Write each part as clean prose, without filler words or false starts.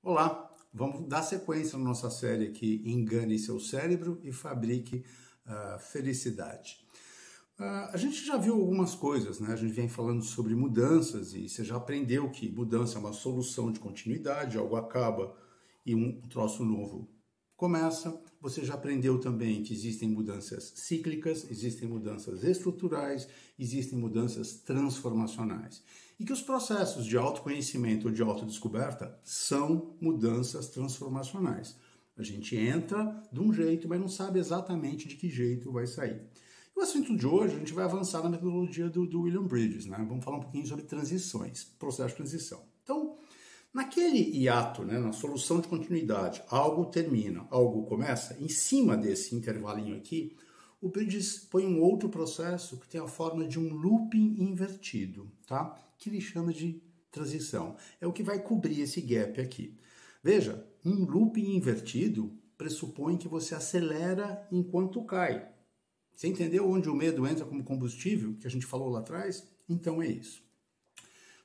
Olá, vamos dar sequência na nossa série aqui, Engane seu cérebro e fabrique felicidade. A gente já viu algumas coisas, né? A gente vem falando sobre mudanças e você já aprendeu que mudança é uma solução de continuidade, algo acaba e um troço novo começa. Você já aprendeu também que existem mudanças cíclicas, existem mudanças estruturais, existem mudanças transformacionais. E que os processos de autoconhecimento ou de autodescoberta são mudanças transformacionais. A gente entra de um jeito, mas não sabe exatamente de que jeito vai sair. O assunto de hoje, a gente vai avançar na metodologia do William Bridges, né? Vamos falar um pouquinho sobre transições, processo de transição. Então, naquele hiato, né, na solução de continuidade, algo termina, algo começa, em cima desse intervalinho aqui, o Bridges põe um outro processo que tem a forma de um looping invertido, tá? Que ele chama de transição. É o que vai cobrir esse gap aqui. Veja, um looping invertido pressupõe que você acelera enquanto cai. Você entendeu onde o medo entra como combustível, que a gente falou lá atrás? Então é isso.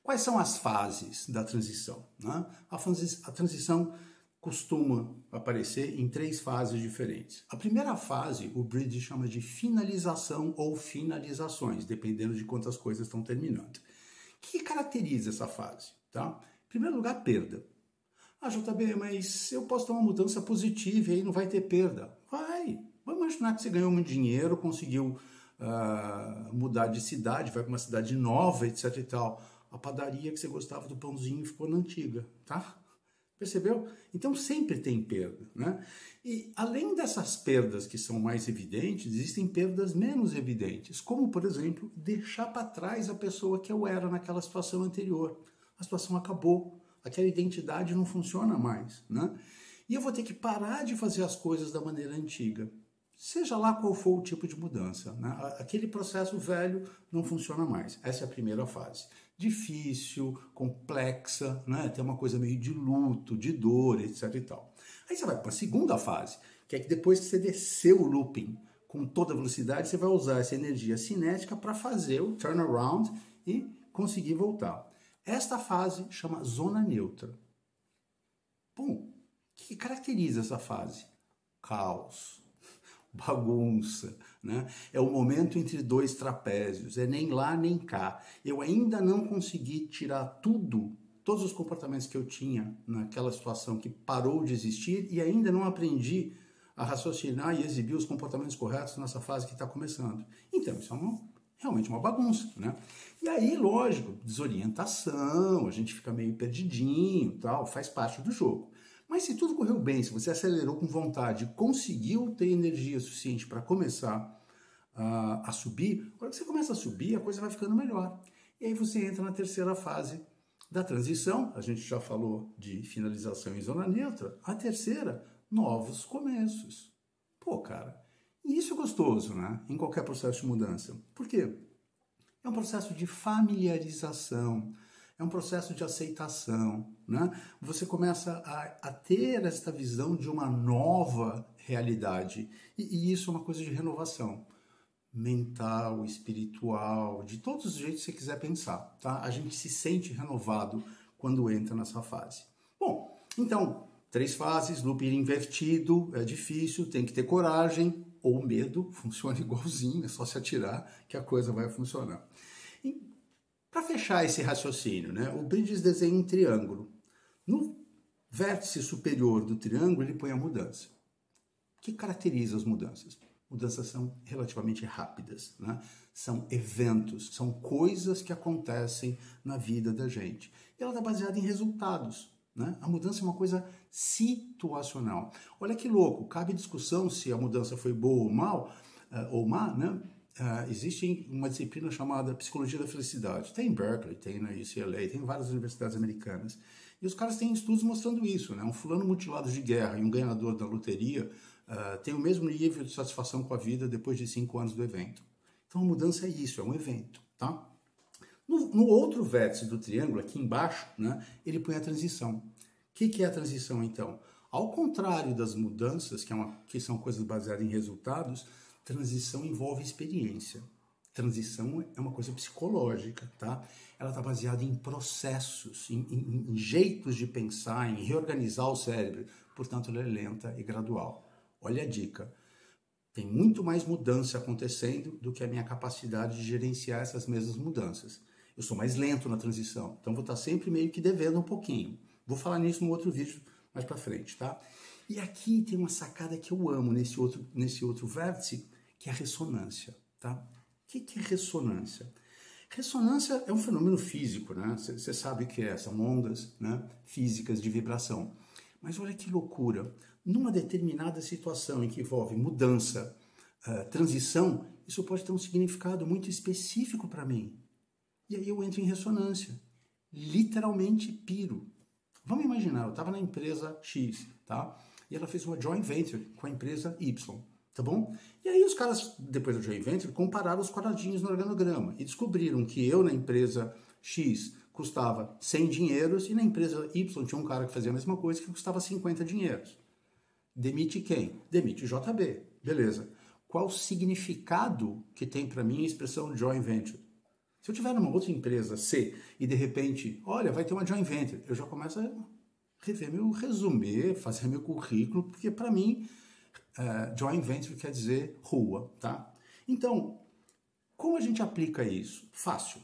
Quais são as fases da transição? Né? A transição costuma aparecer em 3 fases diferentes. A primeira fase, o Bridges chama de finalização ou finalizações, dependendo de quantas coisas estão terminando. O que caracteriza essa fase? Tá? Em primeiro lugar, perda. JB, mas eu posso ter uma mudança positiva e aí não vai ter perda. Vai! Vamos imaginar que você ganhou muito dinheiro, conseguiu mudar de cidade, vai para uma cidade nova, etc e tal. A padaria que você gostava do pãozinho ficou na antiga, tá? Percebeu? Então sempre tem perda, né? E além dessas perdas que são mais evidentes, existem perdas menos evidentes, como, por exemplo, deixar para trás a pessoa que eu era naquela situação anterior. A situação acabou, aquela identidade não funciona mais, né? E eu vou ter que parar de fazer as coisas da maneira antiga. Seja lá qual for o tipo de mudança, né? Aquele processo velho não funciona mais. Essa é a primeira fase. Difícil, complexa, né? Tem uma coisa meio de luto, de dor, etc e tal. Aí você vai para a segunda fase, que é que depois que você desceu o looping com toda velocidade, você vai usar essa energia cinética para fazer o turnaround e conseguir voltar. Esta fase chama zona neutra. Bom, o que caracteriza essa fase? Caos. Bagunça, né? É o momento entre 2 trapézios, é nem lá nem cá. Eu ainda não consegui tirar todos os comportamentos que eu tinha naquela situação que parou de existir e ainda não aprendi a raciocinar e exibir os comportamentos corretos nessa fase que está começando. Então, isso é realmente uma bagunça, né? E aí, lógico, desorientação, a gente fica meio perdidinho, tal, faz parte do jogo. Mas se tudo correu bem, se você acelerou com vontade, conseguiu ter energia suficiente para começar a subir, na hora que você começa a subir, a coisa vai ficando melhor. E aí você entra na terceira fase da transição, a gente já falou de finalização em zona neutra, a terceira, novos começos. Pô, cara, e isso é gostoso, né? Em qualquer processo de mudança. Por quê? É um processo de familiarização, é um processo de aceitação, né? Você começa a ter esta visão de uma nova realidade. E isso é uma coisa de renovação mental, espiritual, de todos os jeitos que você quiser pensar, tá? A gente se sente renovado quando entra nessa fase. Bom, então, 3 fases, looping invertido, é difícil, tem que ter coragem ou medo, funciona igualzinho, é só se atirar que a coisa vai funcionar. Para fechar esse raciocínio, né, o Bridges desenha um triângulo. No vértice superior do triângulo, ele põe a mudança. O que caracteriza as mudanças? Mudanças são relativamente rápidas, né? São eventos, são coisas que acontecem na vida da gente. E ela está baseada em resultados, né? A mudança é uma coisa situacional. Olha que louco, cabe discussão se a mudança foi boa ou má, né? Existe uma disciplina chamada Psicologia da Felicidade. Tem em Berkeley, tem na UCLA, tem em várias universidades americanas. E os caras têm estudos mostrando isso, né? Um fulano mutilado de guerra e um ganhador da loteria tem o mesmo nível de satisfação com a vida depois de 5 anos do evento. Então a mudança é isso, é um evento, tá? No outro vértice do triângulo, aqui embaixo, né, ele põe a transição. O que é a transição, então? Ao contrário das mudanças, que são coisas baseadas em resultados, transição envolve experiência. transição é uma coisa psicológica, tá? Ela está baseada em processos, em jeitos de pensar, em reorganizar o cérebro. Portanto, ela é lenta e gradual. Olha a dica. Tem muito mais mudança acontecendo do que a minha capacidade de gerenciar essas mesmas mudanças. Eu sou mais lento na transição, então vou estar sempre meio que devendo um pouquinho. Vou falar nisso no outro vídeo mais para frente, tá? E aqui tem uma sacada que eu amo nesse outro vértice, que é a ressonância, tá? O que é ressonância? Ressonância é um fenômeno físico, né? Você sabe o que é, são ondas, né, físicas de vibração. Mas olha que loucura, numa determinada situação em que envolve mudança, transição, isso pode ter um significado muito específico para mim. E aí eu entro em ressonância, literalmente piro. Vamos imaginar, eu estava na empresa X, tá? E ela fez uma joint venture com a empresa Y, tá bom? E aí os caras, depois da joint venture, compararam os quadradinhos no organograma e descobriram que eu na empresa X custava 100 dinheiros e na empresa Y tinha um cara que fazia a mesma coisa que custava 50 dinheiros. Demite quem? Demite o JB. Beleza. Qual o significado que tem para mim a expressão joint venture? Se eu tiver numa outra empresa C e de repente, olha, vai ter uma joint venture, eu já começo a rever meu resumê, fazer meu currículo, porque para mim joint venture quer dizer rua, tá? Então, como a gente aplica isso? Fácil.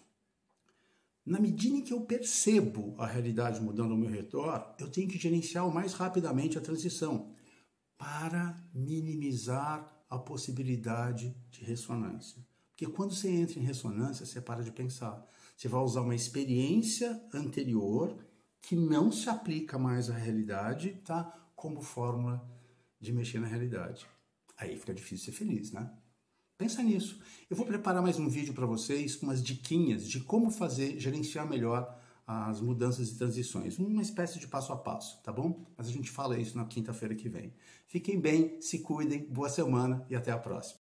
Na medida em que eu percebo a realidade mudando ao meu redor, eu tenho que gerenciar o mais rapidamente a transição para minimizar a possibilidade de ressonância. Porque quando você entra em ressonância, você para de pensar. Você vai usar uma experiência anterior que não se aplica mais à realidade, tá? Como fórmula de mexer na realidade. Aí fica difícil ser feliz, né? Pensa nisso. Eu vou preparar mais um vídeo para vocês com umas diquinhas de como gerenciar melhor as mudanças e transições. Uma espécie de passo a passo, tá bom? Mas a gente fala isso na quinta-feira que vem. Fiquem bem, se cuidem, boa semana e até a próxima.